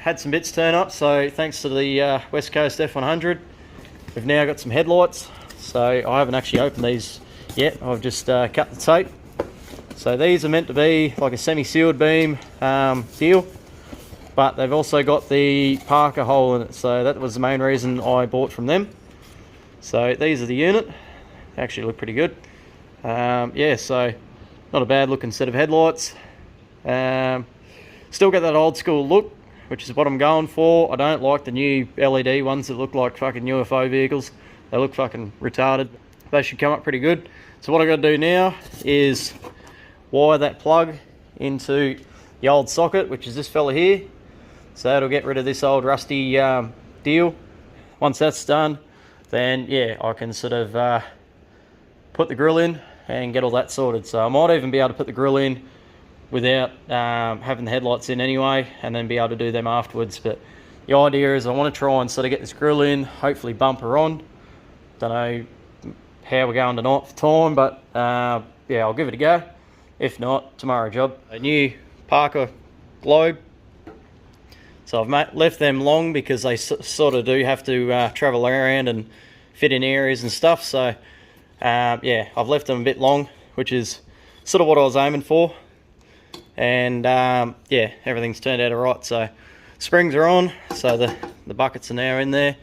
had some bits turn up, so thanks to the West Coast F100, we've now got some headlights. So I haven't actually opened these yet, I've just cut the tape. So these are meant to be like a semi-sealed beam deal, but they've also got the Parker hole in it, so that was the main reason I bought from them. So these are the unit, they actually look pretty good. Yeah, so not a bad looking set of headlights. Still got that old school look, which is what I'm going for. I don't like the new LED ones that look like fucking UFO vehicles. They look fucking retarded. They should come up pretty good. So what I got to do now is wire that plug into the old socket, which is this fella here. So that'll get rid of this old rusty deal. Once that's done, then yeah, I can sort of put the grill in and get all that sorted. So I might even be able to put the grill in without having the headlights in anyway, and then be able to do them afterwards. But the idea is I want to try and sort of get this grill in, hopefully bumper on. Don't know how we're going tonight for time, but yeah, I'll give it a go. If not, tomorrow job. A new Parker globe. So I've left them long because they sort of do have to travel around and fit in areas and stuff. So yeah, I've left them a bit long, which is sort of what I was aiming for. And yeah, everything's turned out alright. So springs are on, so the buckets are now in there.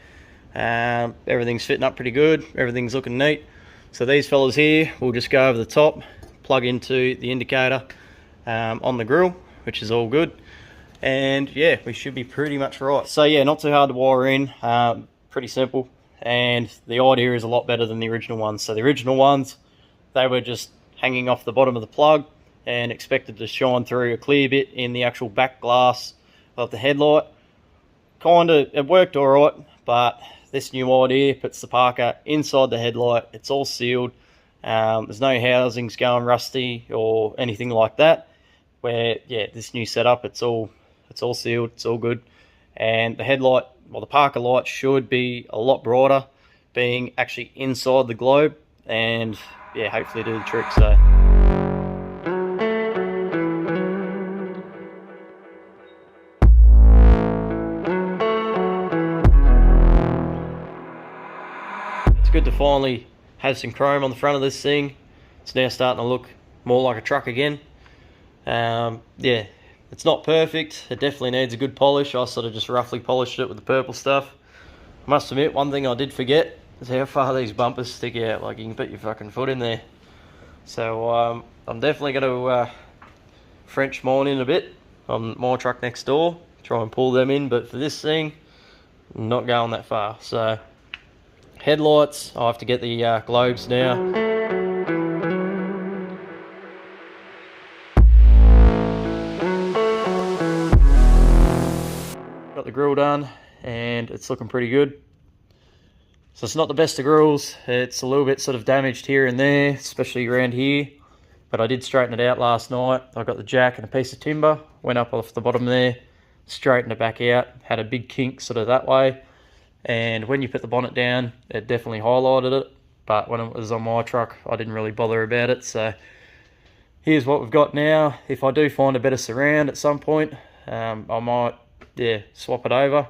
Everything's fitting up pretty good, everything's looking neat. So these fellas here will just go over the top, plug into the indicator on the grill, which is all good. And yeah, we should be pretty much right. So yeah, not too hard to wire in, pretty simple. And the idea is a lot better than the original ones. So the original ones, they were just hanging off the bottom of the plug and expected to shine through a clear bit in the actual back glass of the headlight. It worked all right, but this new idea puts the Parker inside the headlight. It's all sealed. There's no housings going rusty or anything like that. Where yeah, this new setup, it's all sealed, it's all good. And the headlight, well, the Parker light should be a lot brighter, being actually inside the globe, and yeah, hopefully do the trick. So good to finally have some chrome on the front of this thing. It's now starting to look more like a truck again. Yeah, it's not perfect. It definitely needs a good polish. I sort of just roughly polished it with the purple stuff. I must admit, one thing I did forget is how far these bumpers stick out. Like, you can put your fucking foot in there. So I'm definitely going to French mine in a bit on my truck next door, try and pull them in. But for this thing, I'm not going that far. So headlights, I have to get the globes now. Got the grill done and it's looking pretty good. So it's not the best of grills, it's a little bit sort of damaged here and there, especially around here. But I did straighten it out last night. I got the jack and a piece of timber, went up off the bottom there, straightened it back out, had a big kink sort of that way. And when you put the bonnet down, it definitely highlighted it. But when it was on my truck, I didn't really bother about it. So here's what we've got now. If I do find a better surround at some point, I might, yeah, swap it over.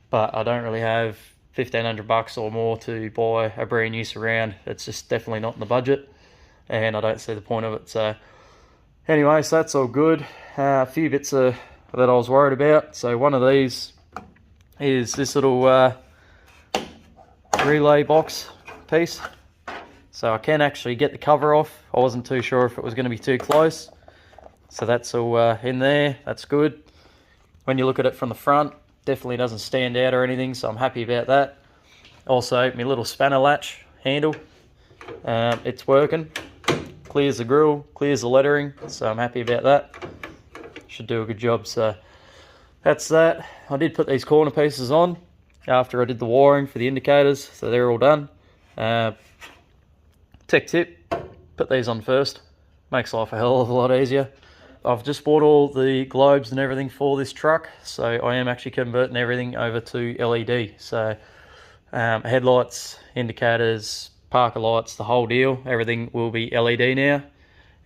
But I don't really have $1,500 or more to buy a brand new surround. It's just definitely not in the budget. And I don't see the point of it. So anyway, so that's all good. A few bits that I was worried about. So one of these is this little relay box piece. So I can actually get the cover off. I wasn't too sure if it was going to be too close. So that's all in there. That's good. When you look at it from the front, definitely doesn't stand out or anything, so I'm happy about that. Also, my little spanner latch handle, it's working. Clears the grill, clears the lettering, so I'm happy about that. Should do a good job. So that's that. I did put these corner pieces on after I did the wiring for the indicators, so they're all done. Tech tip, put these on first. Makes life a hell of a lot easier. I've just bought all the globes and everything for this truck, so I am actually converting everything over to LED. So headlights, indicators, Parker lights, the whole deal, everything will be LED now.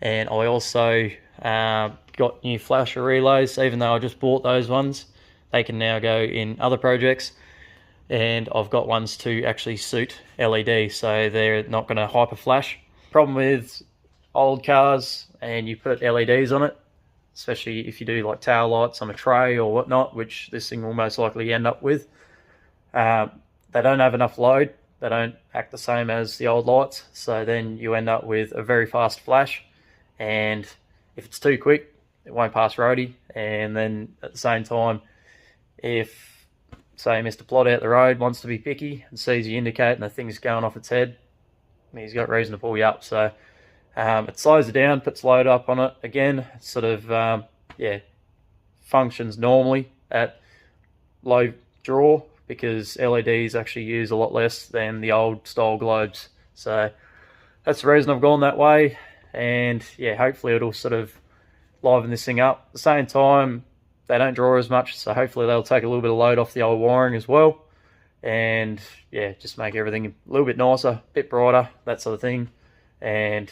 And I also got new flasher relays, even though I just bought those ones. they can now go in other projects, and I've got ones to actually suit LED, so they're not going to hyper flash. Problem with old cars and you put LEDs on it, especially if you do like tail lights on a tray or whatnot, which this thing will most likely end up with, they don't have enough load. They don't act the same as the old lights, so then you end up with a very fast flash, and if it's too quick, it won't pass roadie. And then at the same time, if, say, Mr. Plot out the road wants to be picky and sees you indicate and the thing's going off its head, he's got reason to pull you up. So it slows it down, puts load up on it. Again, it sort of, functions normally at low draw, because LEDs actually use a lot less than the old style globes. So that's the reason I've gone that way. And yeah, hopefully it'll sort of liven this thing up. At the same time, they don't draw as much, so hopefully they'll take a little bit of load off the old wiring as well. And yeah, just make everything a little bit nicer, a bit brighter, that sort of thing. And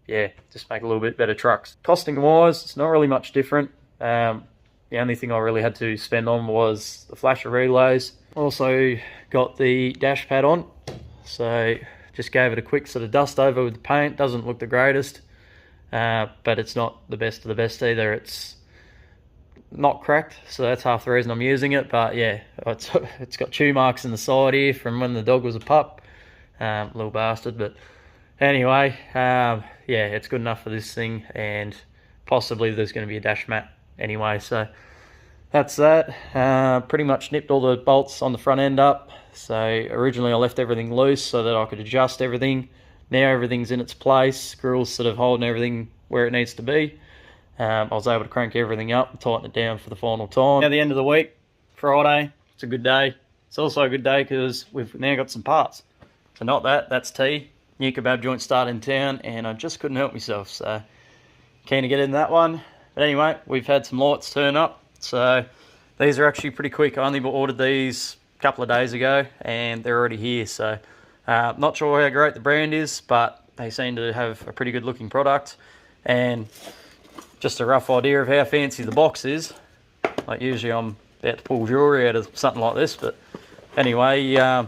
yeah, just make a little bit better trucks. Costing wise, it's not really much different. The only thing I really had to spend on was the flasher relays. Also got the dash pad on, so just gave it a quick sort of dust over with the paint. Doesn't look the greatest, but it's not the best of the best either. It's not cracked, so that's half the reason I'm using it. But yeah, it's got chew marks in the side here from when the dog was a pup, little bastard. But anyway, yeah, it's good enough for this thing, and possibly there's going to be a dash mat anyway. So that's that. Pretty much nipped all the bolts on the front end up. So originally I left everything loose so that I could adjust everything. Now everything's in its place. Grille's sort of holding everything where it needs to be. I was able to crank everything up and tighten it down for the final time. Now the end of the week, Friday, it's a good day. It's also a good day because we've now got some parts. So not that, that's tea. New kebab joint started in town, and I just couldn't help myself. So keen to get in that one. But anyway, we've had some lights turn up. So these are actually pretty quick. I only ordered these a couple of days ago and they're already here. So not sure how great the brand is, but they seem to have a pretty good looking product. And just a rough idea of how fancy the box is. Like usually I'm about to pull jewellery out of something like this, but anyway, yeah,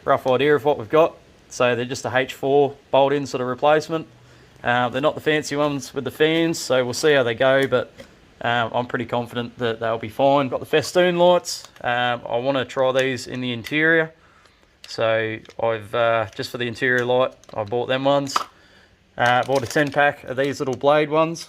rough idea of what we've got. So they're just a H4 bolt-in sort of replacement. They're not the fancy ones with the fans, so we'll see how they go, but I'm pretty confident that they'll be fine. Got the festoon lights. I want to try these in the interior. So I've, just for the interior light, I bought them ones. Bought a 10-pack of these little blade ones.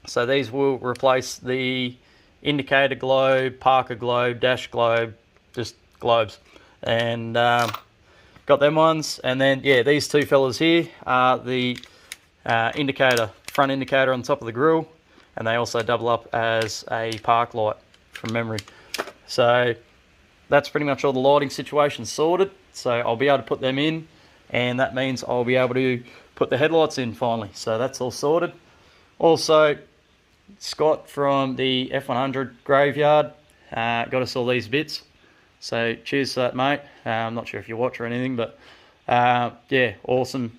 So these will replace the indicator globe, parker globe, dash globe, just globes. And got them ones. And then, yeah, these two fellas here are the indicator, front indicator on top of the grille. And they also double up as a park light from memory. So that's pretty much all the lighting situation sorted. So I'll be able to put them in, and that means I'll be able to put the headlights in finally. So that's all sorted. Also, Scott from the F100 graveyard got us all these bits. So cheers to that, mate. I'm not sure if you watch or anything, but yeah, awesome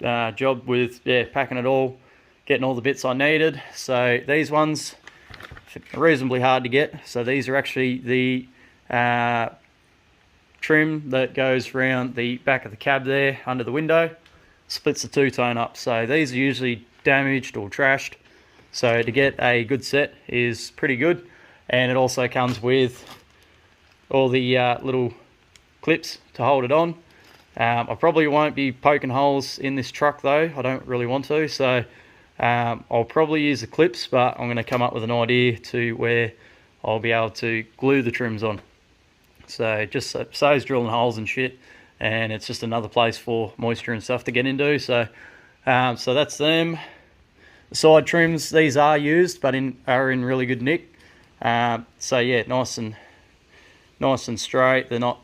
job with packing it all, getting all the bits I needed. So these ones are reasonably hard to get. So these are actually the trim that goes around the back of the cab there under the window, splits the two-tone up. So these are usually damaged or trashed, so to get a good set is pretty good. And it also comes with all the little clips to hold it on. I probably won't be poking holes in this truck though, I don't really want to, so I'll probably use the clips, but I'm going to come up with an idea to where I'll be able to glue the trims on. So just saves drilling holes and shit, and it's just another place for moisture and stuff to get into. So so that's them. The side trims, these are used, but are in really good nick. So yeah, nice and straight. They're not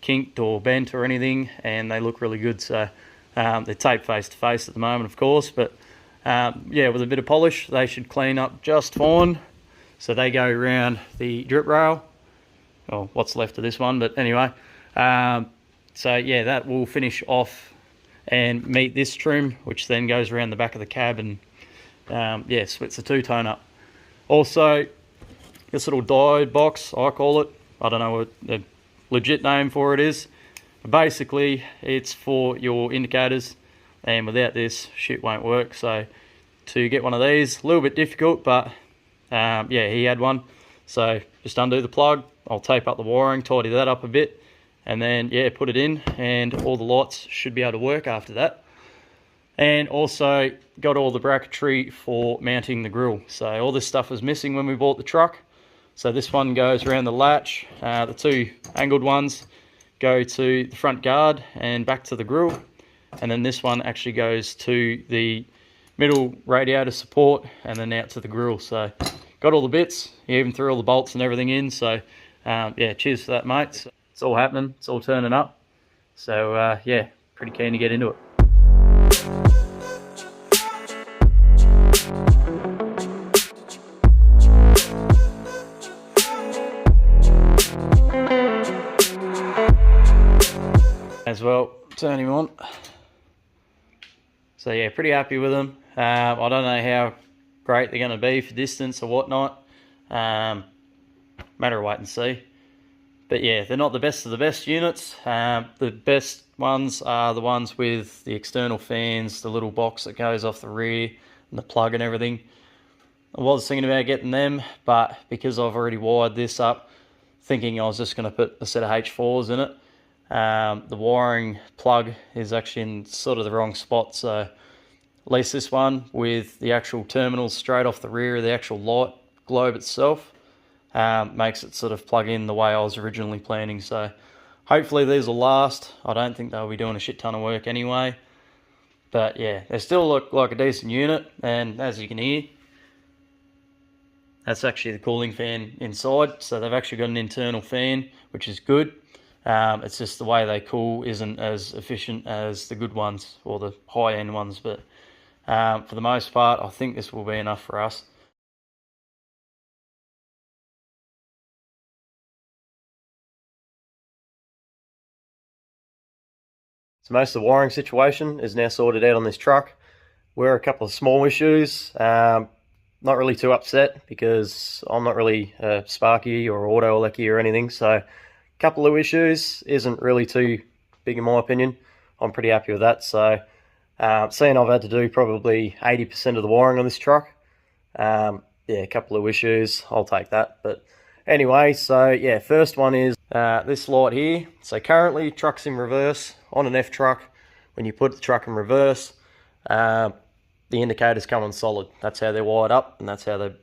kinked or bent or anything, and they look really good. So they're taped face to face at the moment, of course, but yeah, with a bit of polish, they should clean up just fine. So they go around the drip rail, or what's left of this one, but anyway. So yeah, that will finish off and meet this trim, which then goes around the back of the cab and yeah, splits the two-tone up. Also, this little diode box, I call it. I don't know what the legit name for it is. But basically, it's for your indicators, and without this, shit won't work. So to get one of these, a little bit difficult, but yeah, he had one. So just undo the plug, I'll tape up the wiring, tidy that up a bit, and then yeah, put it in, and all the lights should be able to work after that. And also got all the bracketry for mounting the grille. So all this stuff was missing when we bought the truck. So this one goes around the latch, the two angled ones go to the front guard and back to the grille, and then this one actually goes to the middle radiator support and then out to the grille. So got all the bits, he even threw all the bolts and everything in. So yeah, cheers for that, mate. So it's all happening, it's all turning up. So yeah, pretty keen to get into it. As well, turn him on. So yeah, pretty happy with them. I don't know how great they're going to be for distance or whatnot. Matter of wait and see. But yeah, they're not the best of the best units. The best ones are the ones with the external fans, the little box that goes off the rear, and the plug and everything. I was thinking about getting them, but because I've already wired this up, thinking I was just going to put a set of H4s in it, the wiring plug is actually in sort of the wrong spot. So at least this one with the actual terminals straight off the rear of the actual light globe itself makes it sort of plug in the way I was originally planning. So hopefully these will last. I don't think they'll be doing a shit ton of work anyway, but yeah, they still look like a decent unit. And as you can hear, that's actually the cooling fan inside. So they've actually got an internal fan, which is good. It's just the way they cool isn't as efficient as the good ones or the high-end ones, but for the most part, I think this will be enough for us. So most of the wiring situation is now sorted out on this truck. We're a couple of small issues. Not really too upset because I'm not really sparky or auto electric or anything. So a couple of issues isn't really too big in my opinion. I'm pretty happy with that. So seeing I've had to do probably 80% of the wiring on this truck, yeah, a couple of issues, I'll take that. But anyway, so yeah, first one is this light here. So currently truck's in reverse. On an F truck, when you put the truck in reverse, the indicators come on solid. That's how they're wired up, and that's how they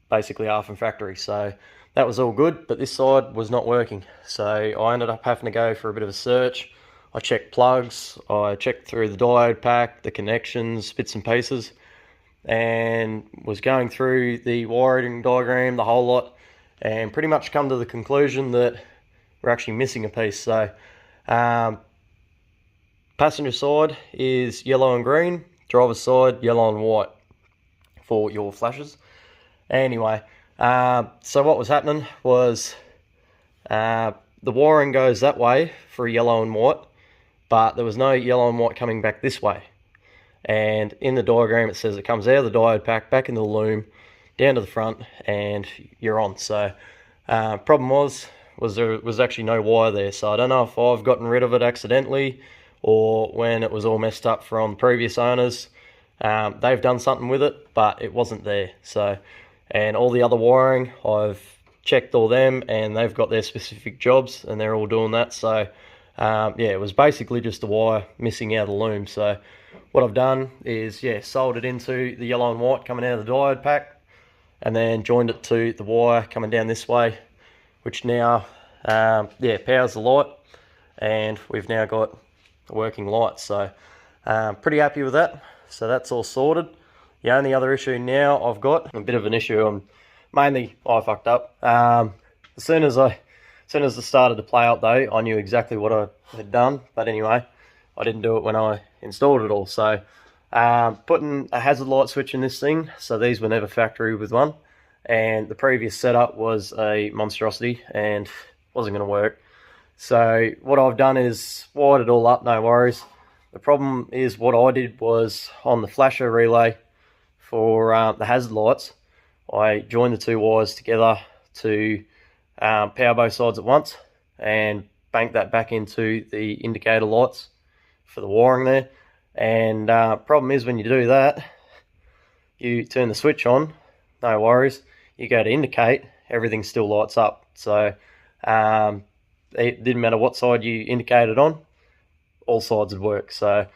basically are from factory. So that was all good, but this side was not working. So I ended up having to go for a bit of a search. I checked plugs, I checked through the diode pack, the connections, bits and pieces, and was going through the wiring diagram, the whole lot, and pretty much come to the conclusion that we're actually missing a piece. So passenger side is yellow and green, driver's side yellow and white for your flashes. Anyway, so what was happening was the wiring goes that way for yellow and white, but there was no yellow and white coming back this way. And in the diagram it says it comes out of the diode pack, back into the loom, down to the front, and you're on. So problem was there was actually no wire there. So I don't know if I've gotten rid of it accidentally or when it was all messed up from previous owners. They've done something with it, but it wasn't there. So, and all the other wiring, I've checked all them and they've got their specific jobs and they're all doing that. So yeah, it was basically just a wire missing out of the loom. So what I've done is, yeah, soldered into the yellow and white coming out of the diode pack, and then joined it to the wire coming down this way, which now yeah, powers the light, and we've now got a working light. So pretty happy with that. So that's all sorted. The only other issue now I've got, a bit of an issue, mainly I fucked up. As soon as I started to play out though, I knew exactly what I had done, but anyway, I didn't do it when I installed it all. So putting a hazard light switch in this thing, so these were never factory with one, and the previous setup was a monstrosity and wasn't going to work. So what I've done is wired it all up, no worries. The problem is what I did was on the flasher relay for the hazard lights, I joined the two wires together to power both sides at once and bank that back into the indicator lights for the wiring there. And problem is, when you do that, you turn the switch on, no worries, you go to indicate, everything still lights up. So it didn't matter what side you indicated on, all sides would work. So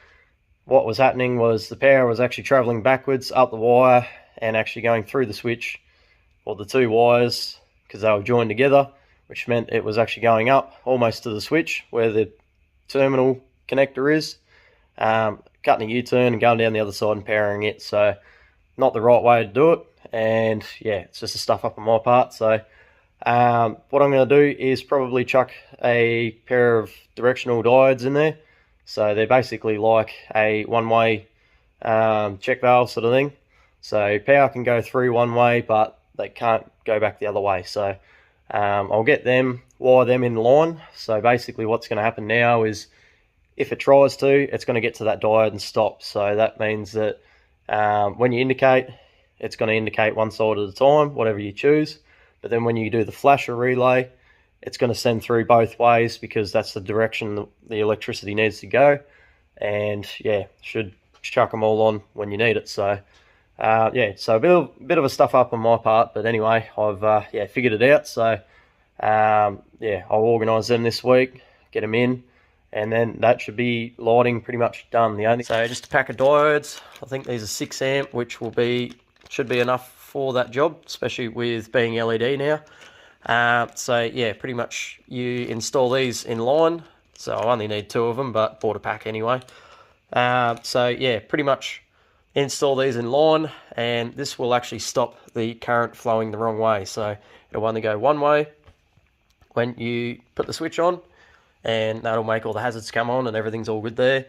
what was happening was the power was actually traveling backwards up the wire and actually going through the switch, or the two wires, because they were joined together, which meant it was actually going up almost to the switch where the terminal connector is, cutting a U-turn and going down the other side and powering it. So not the right way to do it, and yeah, it's just a stuff up on my part. So what I'm going to do is probably chuck a pair of directional diodes in there. So they're basically like a one-way check valve sort of thing. So power can go through one way, but they can't go back the other way. So I'll get them, wire them in line. So basically what's going to happen now is, if it tries to, it's going to get to that diode and stop. So that means that when you indicate, it's going to indicate one side at a time, whatever you choose. But then when you do the flasher relay, it's going to send through both ways, because that's the direction the electricity needs to go. And yeah, should chuck them all on when you need it. So yeah, so a bit of a stuff up on my part, but anyway, I've yeah, figured it out. So yeah, I'll organise them this week, get them in, and then that should be lighting pretty much done. So just a pack of diodes. I think these are 6 amp, which should be enough for that job, especially with being LED now. So yeah, pretty much you install these in line. So I only need 2 of them, but bought a pack anyway. So yeah, pretty much install these in line, and this will actually stop the current flowing the wrong way. So it'll only go one way when you put the switch on, and that'll make all the hazards come on and everything's all good there.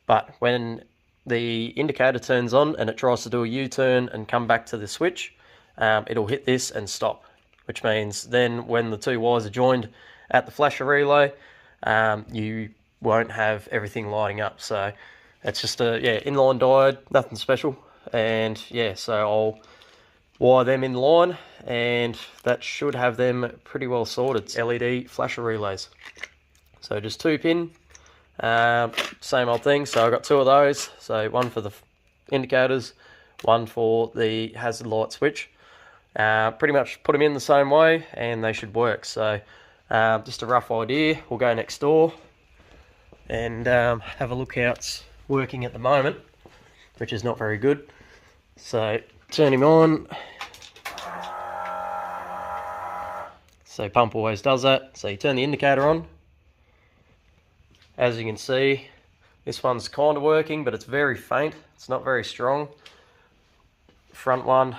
But when the indicator turns on and it tries to do a U-turn and come back to the switch, it'll hit this and stop, which means then when the two wires are joined at the flasher relay, you won't have everything lighting up. So it's just a inline diode, nothing special. And yeah, so I'll wire them in line, and that should have them pretty well sorted. LED flasher relays. So just 2 pin, same old thing. So I've got 2 of those. So one for the indicators, one for the hazard light switch. Pretty much put them in the same way and they should work. So just a rough idea. We'll go next door and have a look how it's working at the moment, which is not very good. So turn him on. So pump always does that. So you turn the indicator on. As you can see, this one's kind of working, but it's very faint. It's not very strong. Front one,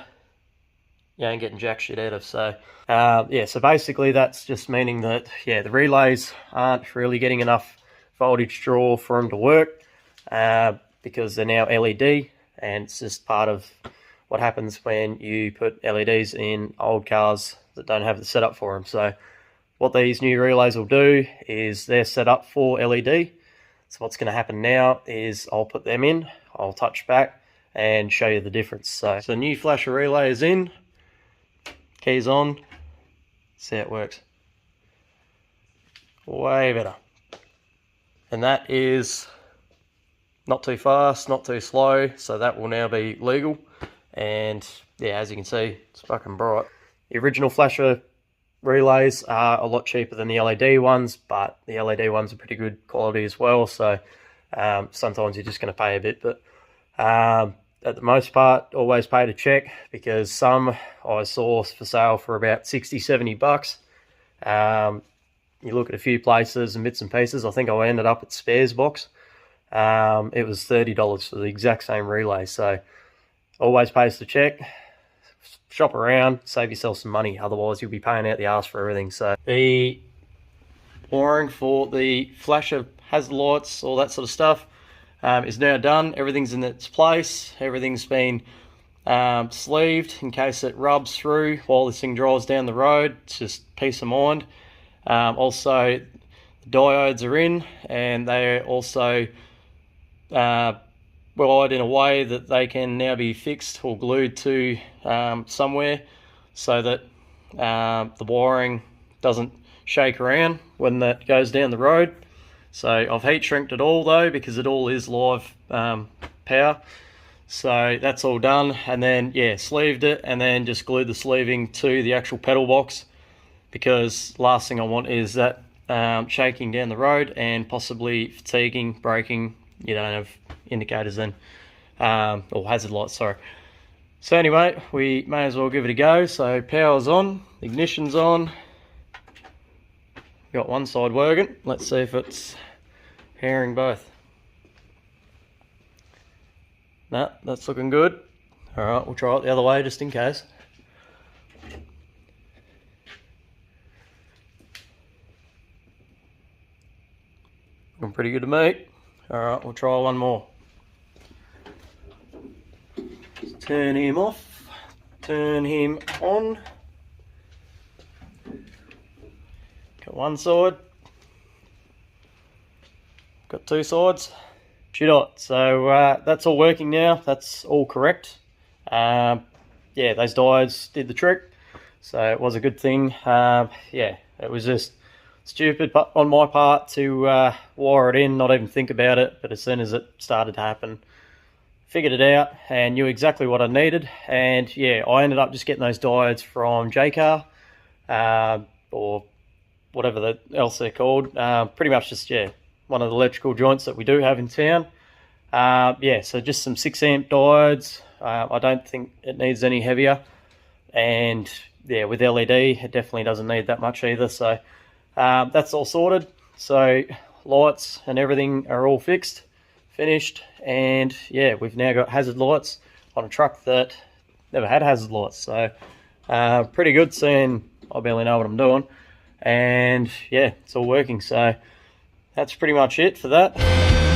you ain't getting jack shit out of. So yeah, so basically that's just meaning that yeah, the relays aren't really getting enough voltage draw for them to work, because they're now LED, and it's just part of what happens when you put LEDs in old cars that don't have the setup for them. So what these new relays will do is they're set up for LED. So what's going to happen now is I'll put them in, I'll touch back and show you the difference. So the new flasher relay is in, keys on, see how it works. Way better. And that is not too fast, not too slow, so that will now be legal. And yeah, as you can see, it's fucking bright. The original flasher relays are a lot cheaper than the LED ones, but the LED ones are pretty good quality as well. So sometimes you're just going to pay a bit, but at the most part, always pay to check, because some I saw for sale for about 60, 70 bucks. You look at a few places and bits and pieces. I think I ended up at Spares Box. It was $30 for the exact same relay. So always pays to check. Shop around, save yourself some money. Otherwise, you'll be paying out the arse for everything. So the wiring for the flasher hazard lights, all that sort of stuff, is now done. Everything's in its place. Everything's been sleeved in case it rubs through while this thing drives down the road. It's just peace of mind. Also, the diodes are in, and they're also well, wide in a way that they can now be fixed or glued to somewhere, so that the wiring doesn't shake around when that goes down the road. So I've heat shrinked it all though, because it all is live power. So that's all done, and then yeah, sleeved it, and then just glued the sleeving to the actual pedal box, because last thing I want is that shaking down the road and possibly fatiguing, braking. You don't have indicators then, or hazard lights, sorry. So anyway, we may as well give it a go. So power's on, ignition's on. Got one side working. Let's see if it's powering both. No, that's looking good. All right, we'll try it the other way just in case. Looking pretty good to me. All right, we'll try one more. Just turn him off, turn him on. Got one side, got two sides. Shit. So that's all working now. That's all correct. Yeah, those diodes did the trick, so it was a good thing. Yeah, it was just stupid on my part to wire it in, not even think about it. But as soon as it started to happen, figured it out and knew exactly what I needed. And yeah, I ended up just getting those diodes from JCar, or whatever else they're called. Pretty much just, yeah, one of the electrical joints that we do have in town. Yeah, so just some 6 amp diodes. I don't think it needs any heavier, and yeah, with LED it definitely doesn't need that much either. So that's all sorted. So lights and everything are all fixed, finished, and yeah, we've now got hazard lights on a truck that never had hazard lights. So pretty good, seeing I barely know what I'm doing, and yeah, it's all working. So that's pretty much it for that.